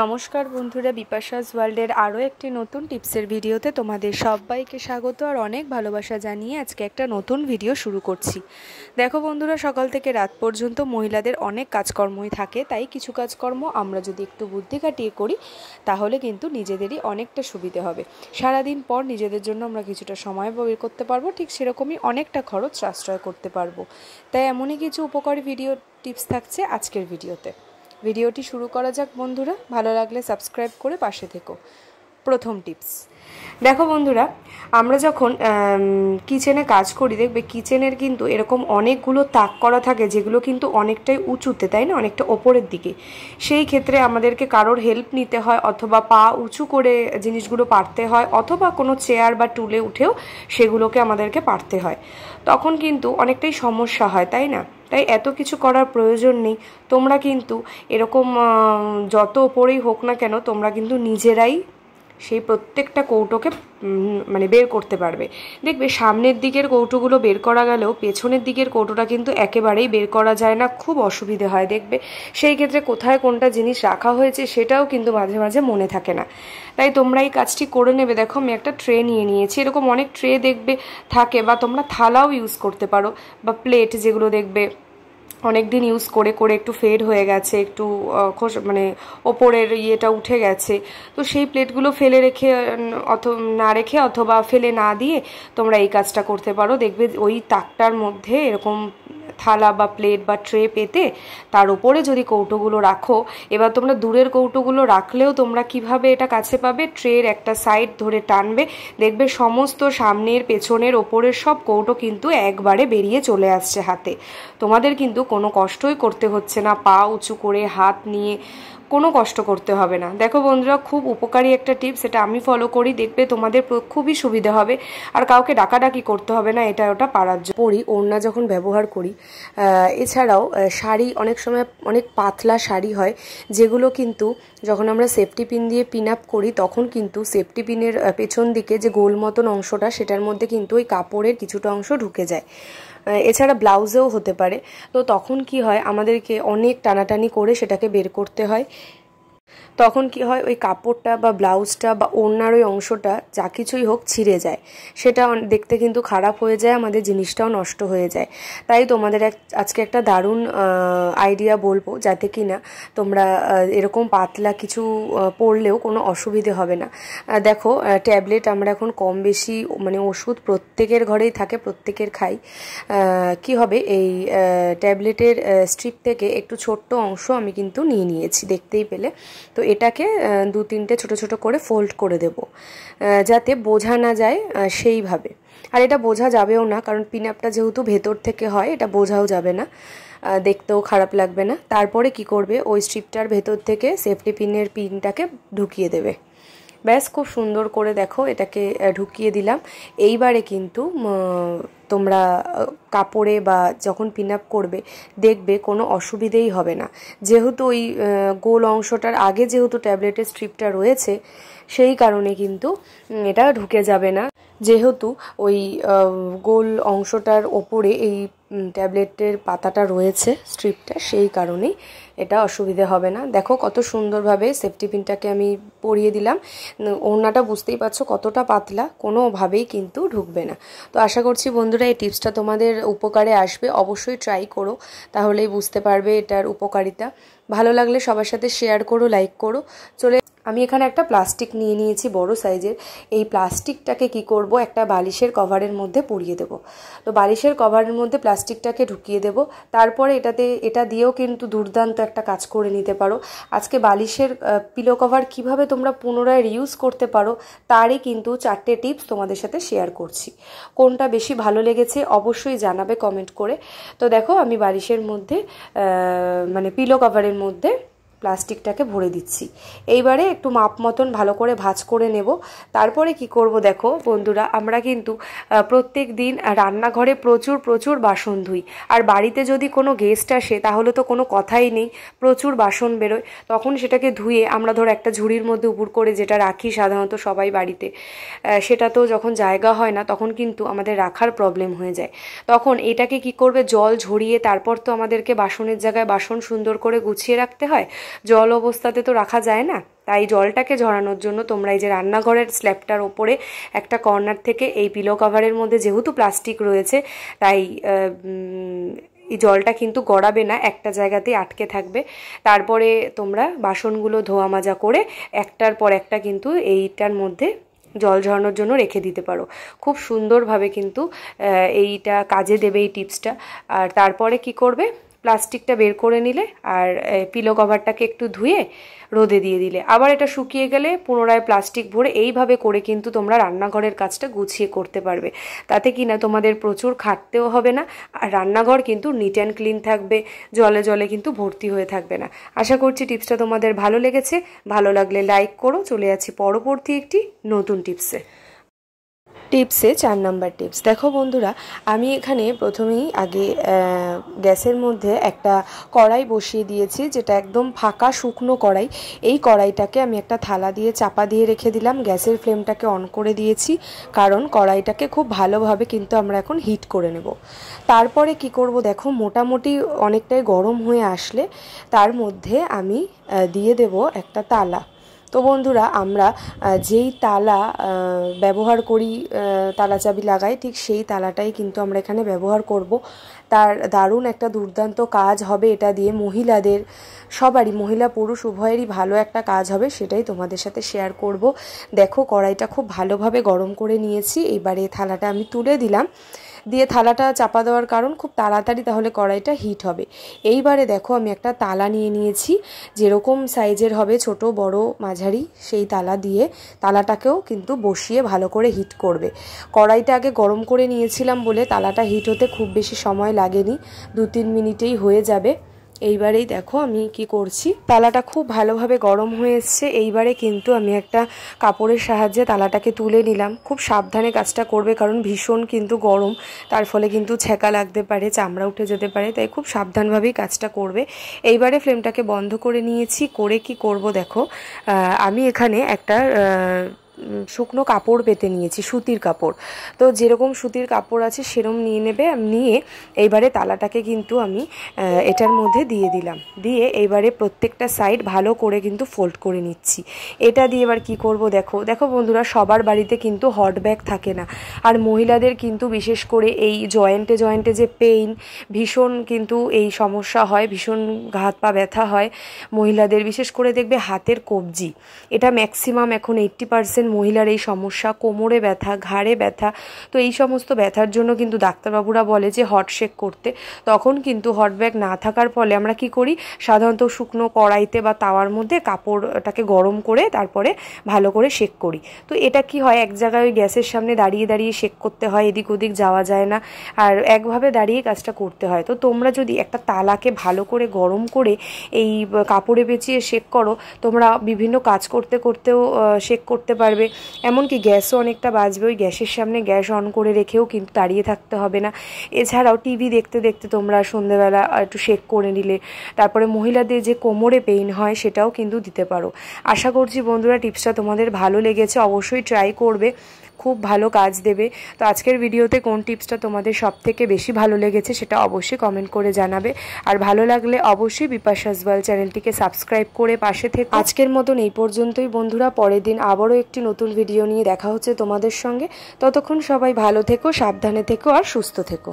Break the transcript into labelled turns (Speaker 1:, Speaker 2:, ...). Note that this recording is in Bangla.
Speaker 1: নমস্কার বন্ধুরা, বিপাশাস ওয়ার্ল্ডের আরও একটি নতুন টিপসের ভিডিওতে তোমাদের সবাইকে স্বাগত আর অনেক ভালোবাসা জানিয়ে আজকে একটা নতুন ভিডিও শুরু করছি। দেখো বন্ধুরা, সকাল থেকে রাত পর্যন্ত মহিলাদের অনেক কাজকর্মই থাকে, তাই কিছু কাজকর্ম আমরা যদি একটু বুদ্ধি কাটিয়ে করি তাহলে কিন্তু নিজেদেরই অনেকটা সুবিধে হবে। সারাদিন পর নিজেদের জন্য আমরা কিছুটা সময় বের করতে পারবো, ঠিক সেরকমই অনেকটা খরচ সাশ্রয় করতে পারবো। তাই এমনই কিছু উপকারী টিপস থাকছে আজকের ভিডিওতে। ভিডিওটি শুরু করা যাক বন্ধুরা। ভালো লাগলে সাবস্ক্রাইব করে পাশে থেকো। প্রথম টিপস, দেখো বন্ধুরা, আমরা যখন কিচেনে কাজ করি দেখবে কিচেনের কিন্তু এরকম অনেকগুলো তাক করা থাকে যেগুলো কিন্তু অনেকটাই উঁচুতে, তাই না, অনেকটা ওপরের দিকে। সেই ক্ষেত্রে আমাদেরকে কারোর হেল্প নিতে হয়, অথবা পা উঁচু করে জিনিসগুলো পারতে হয়, অথবা কোনো চেয়ার বা টুলে উঠেও সেগুলোকে আমাদেরকে পারতে হয়। তখন কিন্তু অনেকটাই সমস্যা হয়, তাই না? তাই এত কিছু করার প্রয়োজন নেই। তোমরা কিন্তু এরকম যত ওপরেই হোক না কেন, তোমরা কিন্তু নিজেরাই সেই প্রত্যেকটা কৌটোকে বের করতে পারবে। দেখবে সামনের দিকের কৌটোগুলো বের করা গেলেও পেছনের দিকের কৌটোটা কিন্তু একেবারেই বের করা যায় না, খুব অসুবিধে হয়। দেখবে সেই ক্ষেত্রে কোথায় কোনটা জিনিস রাখা হয়েছে সেটাও কিন্তু মাঝে মাঝে মনে থাকে না। তাই তোমরা এই কাজটি করে নেবে। দেখো আমি একটা ট্রে নিয়ে নিয়েছি, এরকম অনেক ট্রে দেখবে থাকে, বা তোমরা থালাও ইউজ করতে পারো, বা প্লেট যেগুলো দেখবে অনেক দিন ইউজ করে করে একটু ফেড হয়ে গেছে, একটু ওপরের ইয়েটা উঠে গেছে, তো সেই প্লেটগুলো ফেলে রেখে না রেখে অথবা ফেলে না দিয়ে তোমরা এই কাজটা করতে পারো। দেখবে ওই তাকটার মধ্যে এরকম থালা বা প্লেট বা ট্রে পেতে তার উপরে যদি কৌটোগুলো রাখো, এবার তোমরা দূরের কৌটোগুলো রাখলেও তোমরা কিভাবে এটা কাছে পাবে, ট্রের একটা সাইড ধরে টানবে, দেখবে সমস্ত সামনের পেছনের ওপরের সব কৌটো কিন্তু একবারে বেরিয়ে চলে আসছে হাতে। তোমাদের কিন্তু কোনো কষ্টই করতে হচ্ছে না, পা উঁচু করে হাত নিয়ে কোনো কষ্ট করতে হবে না। দেখো বন্ধুরা, খুব উপকারী একটা টিপস, এটা আমি ফলো করি, দেখবে তোমাদের খুবই সুবিধা হবে, আর কাউকে ডাকাডাকি করতে হবে না এটা ওটা পারার জন্য। পরি ওড়না যখন ব্যবহার করি, এছাড়াও শাড়ি অনেক সময় অনেক পাতলা শাড়ি হয় যেগুলো কিন্তু যখন আমরা সেফটি পিন দিয়ে পিন আপ করি তখন কিন্তু সেফটি পিনের পেছন দিকে যে গোল মতন অংশটা সেটার মধ্যে কিন্তু ওই কাপড়ের কিছুটা অংশ ঢুকে যায়। এছাড়া ব্লাউজেও হতে পারে। তো তখন কি হয়, আমাদেরকে অনেক টানাটানি করে সেটাকে বের করতে হয়। তখন কি হয়, ওই কাপড়টা বা ব্লাউজটা বা ওড়নার ওই অংশটা যা কিছুই হোক ছিঁড়ে যায়, সেটা দেখতে কিন্তু খারাপ হয়ে যায়, আমাদের জিনিসটাও নষ্ট হয়ে যায়। তাই তোমাদের আজকে একটা দারুণ আইডিয়া বলবো, যাতে কি না তোমরা এরকম পাতলা কিছু পরলেও কোনো অসুবিধে হবে না। দেখো ট্যাবলেট আমরা এখন কম বেশি ওষুধ প্রত্যেকের ঘরেই থাকে, প্রত্যেকের খাই। কি হবে, এই ট্যাবলেটের স্ট্রিপ থেকে একটু ছোট্ট অংশ আমি কিন্তু নিয়ে নিয়েছি, দেখতেই পেলে। তো এটাকে 2-3টে ছোট ছোট করে ফোল্ড করে দেব, যাতে বোঝা না যায় সেইভাবে। আর এটা বোঝা যাবেও না, কারণ পিন আপটা যেহেতু ভেতর থেকে হয়, এটা বোঝাও যাবে না, দেখতেও খারাপ লাগবে না। তারপরে কি করবে, ওই স্ট্রিপটার ভেতর থেকে সেফটি পিনের পিনটাকে ঢুকিয়ে দেবে। ব্যাস, খুব সুন্দর করে দেখো এটাকে ঢুকিয়ে দিলাম। এইবারে কিন্তু তোমরা কাপড়ে বা যখন পিন আপ করবে দেখবে কোনো অসুবিধেই হবে না, যেহেতু ওই গোল অংশটার আগে যেহেতু ট্যাবলেটের স্ট্রিপটা রয়েছে, সেই কারণে কিন্তু এটা ঢুকে যাবে না। যেহেতু ওই গোল অংশটার ওপরে এই ট্যাবলেটের পাতাটা রয়েছে, স্ট্রিপটা, সেই কারণেই এটা অসুবিধে হবে না। দেখো কত সুন্দরভাবে সেফটি পিনটাকে আমি পরিয়ে দিলাম। ওড়নাটা বুঝতেই পারছো কতটা পাতলা, কোনোভাবেই কিন্তু ঢুকবে না। তো আশা করছি বন্ধুরা এই টিপসটা তোমাদের উপকারে আসবে, অবশ্যই ট্রাই করো, তাহলেই বুঝতে পারবে এটার উপকারিতা। ভালো লাগলে সবার সাথে শেয়ার করো, লাইক করো। আমি এখানে একটা প্লাস্টিক নিয়ে নিয়েছি বড় সাইজের। এই প্লাস্টিকটাকে কি করব, একটা বালিশের কভারের মধ্যে পরিয়ে দেব। তো বালিশের কভারের মধ্যে প্লাস্টিকটাকে ঢুকিয়ে দেব। তারপরে এটা দিয়েও কিন্তু দুর্দান্ত একটা কাজ করে নিতে পারো। আজকে বালিশের পিলো কভার কিভাবে তোমরা পুনরায় রিউজ করতে পারো তারই কিন্তু 4টে টিপস তোমাদের সাথে শেয়ার করছি। কোনটা বেশি ভালো লেগেছে অবশ্যই জানাবে কমেন্ট করে। তো দেখো আমি বালিশের মধ্যে পিলো কভারের মধ্যে প্লাস্টিকটাকে ভরে দিচ্ছি। এইবারে একটু মাপ মতন ভালো করে ভাঁজ করে নেব। তারপরে কি করব, দেখো বন্ধুরা, আমরা কিন্তু প্রত্যেক দিন রান্নাঘরে প্রচুর প্রচুর বাসন ধুই, আর বাড়িতে যদি কোনো গেস্ট আসে তাহলে তো কোনো কথাই নেই, প্রচুর বাসন বেরোয়। তখন সেটাকে ধুয়ে আমরা ধর একটা ঝুড়ির মধ্যে উপুড় করে যেটা রাখি সাধারণত সবাই বাড়িতে, সেটা তো যখন জায়গা হয় না তখন কিন্তু আমাদের রাখার প্রবলেম হয়ে যায়। তখন এটাকে কি করবে, জল ঝরিয়ে তারপর তো আমাদেরকে বাসনের জায়গায় বাসন সুন্দর করে গুছিয়ে রাখতে হয়। জল অবস্থাতে তো রাখা যায় না, তাই জলটাকে ঝরানোর জন্য তোমরা এই যে রান্নাঘরের স্ল্যাবটার ওপরে একটা কর্নার থেকে এই পিলো কভারের মধ্যে যেহেতু প্লাস্টিক রয়েছে তাই এই জলটা কিন্তু গড়াবে না, একটা জায়গাতেই আটকে থাকবে। তারপরে তোমরা বাসনগুলো ধোয়া মাজা করে একটার পর একটা কিন্তু এইটার মধ্যে জল ঝরানোর জন্য রেখে দিতে পারো। খুব সুন্দরভাবে কিন্তু এইটা কাজে দেবে এই টিপসটা। আর তারপরে কি করবে, প্লাস্টিকটা বের করে নিলে আর পিলো কভারটাকে একটু ধুয়ে রোদে দিয়ে দিলে, আবার এটা শুকিয়ে গেলে পুনরায় প্লাস্টিক ভরে এইভাবে করে কিন্তু তোমরা রান্নাঘরের কাজটা গুছিয়ে করতে পারবে। তাতে কি না তোমাদের প্রচুর খাটতেও হবে না, আর রান্নাঘর কিন্তু নিট অ্যান্ড ক্লিন থাকবে, জলে জলে কিন্তু ভর্তি হয়ে থাকবে না। আশা করছি টিপসটা তোমাদের ভালো লেগেছে। ভালো লাগলে লাইক করো। চলে যাচ্ছি পরবর্তী একটি নতুন টিপসে। 4 নাম্বার টিপস। দেখো বন্ধুরা, আমি এখানে প্রথমেই আগে গ্যাসের মধ্যে একটা কড়াই বসিয়ে দিয়েছি, যেটা একদম ফাঁকা শুকনো কড়াই। এই কড়াইটাকে আমি একটা থালা দিয়ে চাপা দিয়ে রেখে দিলাম। গ্যাসের ফ্লেমটাকে অন করে দিয়েছি, কারণ কড়াইটাকে খুব ভালোভাবে কিন্তু আমরা এখন হিট করে নেব। তারপরে কি করব, দেখো মোটামুটি অনেকটাই গরম হয়ে আসলে তার মধ্যে আমি দিয়ে দেব একটা তালা। তো বন্ধুরা, আমরা যেই তালা ব্যবহার করি, তালা চাবি লাগাই, ঠিক সেই তালাটাই কিন্তু আমরা এখানে ব্যবহার করব। তার দারুণ একটা দুর্দান্ত কাজ হবে এটা দিয়ে। মহিলাদের সবারই, মহিলা পুরুষ উভয়েরই ভালো একটা কাজ হবে, সেটাই তোমাদের সাথে শেয়ার করব। দেখো কড়াইটা খুব ভালোভাবে গরম করে নিয়েছি। এবারে থালাটা আমি তুলে দিলাম, দিয়ে থালাটা চাপা দেওয়ার কারণ খুব তাড়াতাড়ি তাহলে কড়াইটা হিট হবে। এইবারে দেখো আমি একটা তালা নিয়ে নিয়েছি, যেরকম সাইজের হবে, ছোট বড় মাঝারি, সেই তালা দিয়ে তালাটাকেও কিন্তু বসিয়ে ভালো করে হিট করবে। কড়াইটা আগে গরম করে নিয়েছিলাম বলে তালাটা হিট হতে খুব বেশি সময় লাগেনি, 2-3 মিনিটেই হয়ে যাবে। এইবারেই দেখো আমি কি করছি, তালাটা খুব ভালোভাবে গরম হয়ে এসছে। এইবারে কিন্তু আমি একটা কাপড়ের সাহায্যে তালাটাকে তুলে নিলাম। খুব সাবধানে কাজটা করবে, কারণ ভীষণ কিন্তু গরম, তার ফলে কিন্তু ছ্যাঁকা লাগতে পারে, চামড়া উঠে যেতে পারে, তাই খুব সাবধানভাবেই কাজটা করবে। এইবারে ফ্লেমটাকে বন্ধ করে নিয়েছি। করে কি করব, দেখো আমি এখানে একটা শুকনো কাপড় পেতে নিয়েছি, সুতির কাপড়। তো যেরকম সুতির কাপড় আছে সেরকম নিয়ে নেবে। নিয়ে এইবারে তালাটাকে কিন্তু আমি এটার মধ্যে দিয়ে দিলাম। দিয়ে এইবারে প্রত্যেকটা সাইড ভালো করে কিন্তু ফোল্ড করে নিচ্ছি। এটা দিয়ে এবার কি করব, দেখো দেখো বন্ধুরা, সবার বাড়িতে কিন্তু হট ব্যাগ থাকে না, আর মহিলাদের কিন্তু বিশেষ করে এই জয়েন্টে জয়েন্টে যে পেইন, ভীষণ কিন্তু এই সমস্যা হয়, ভীষণ হাত পা ব্যথা হয় মহিলাদের। বিশেষ করে দেখবে হাতের কবজি, এটা ম্যাক্সিমাম এখন 80% মহিলার এই সমস্যা। কোমরে ব্যথা, ঘাড়ে ব্যথা, তো এই সমস্ত ব্যথার জন্য কিন্তু ডাক্তারবাবুরা বলে যে হট শেক করতে। তখন কিন্তু হট ব্যাগ না থাকার ফলে আমরা কি করি, সাধারণত শুকনো কড়াইতে বা তাওয়ার মধ্যে কাপড়টাকে গরম করে তারপরে ভালো করে শেক করি। তো এটা কি হয়, এক জায়গায় ওই গ্যাসের সামনে দাঁড়িয়ে দাঁড়িয়ে শেক করতে হয়, এদিক ওদিক যাওয়া যায় না, আর একভাবে দাঁড়িয়ে কাজটা করতে হয়। তো তোমরা যদি একটা তালাকে ভালো করে গরম করে এই কাপড়ে পেঁচিয়ে শেক করো, তোমরা বিভিন্ন কাজ করতে করতেও শেক করতে পারবে। এমনকি গ্যাসও অনেকটা বাঁচবে। ওই গ্যাসের সামনে গ্যাস অন করে রেখেও কিন্তু দাঁড়িয়ে থাকতে হবে না। এছাড়াও টিভি দেখতে দেখতে তোমরা সন্ধ্যেবেলা একটু শেক করে নিলে, তারপরে মহিলাদের যে কোমরে পেইন হয় সেটাও কিন্তু দিতে পারো। আশা করছি বন্ধুরা টিপসটা তোমাদের ভালো লেগেছে, অবশ্যই ট্রাই করবে, খুব ভালো কাজ দেবে। তো আজকের ভিডিওতে কোন টিপসটা তোমাদের সবথেকে বেশি ভালো লেগেছে সেটা অবশ্যই কমেন্ট করে জানাবে। আর ভালো লাগলে অবশ্যই বিপাশাস ওয়ার্ল্ড চ্যানেলটিকে সাবস্ক্রাইব করে পাশে থেকে। আজকের মতন এই পর্যন্তই বন্ধুরা, পরের দিন আবারও একটি নতুন ভিডিও নিয়ে দেখা হচ্ছে তোমাদের সঙ্গে। ততক্ষণ সবাই ভালো থেকো, সাবধানে থেকো আর সুস্থ থেকো।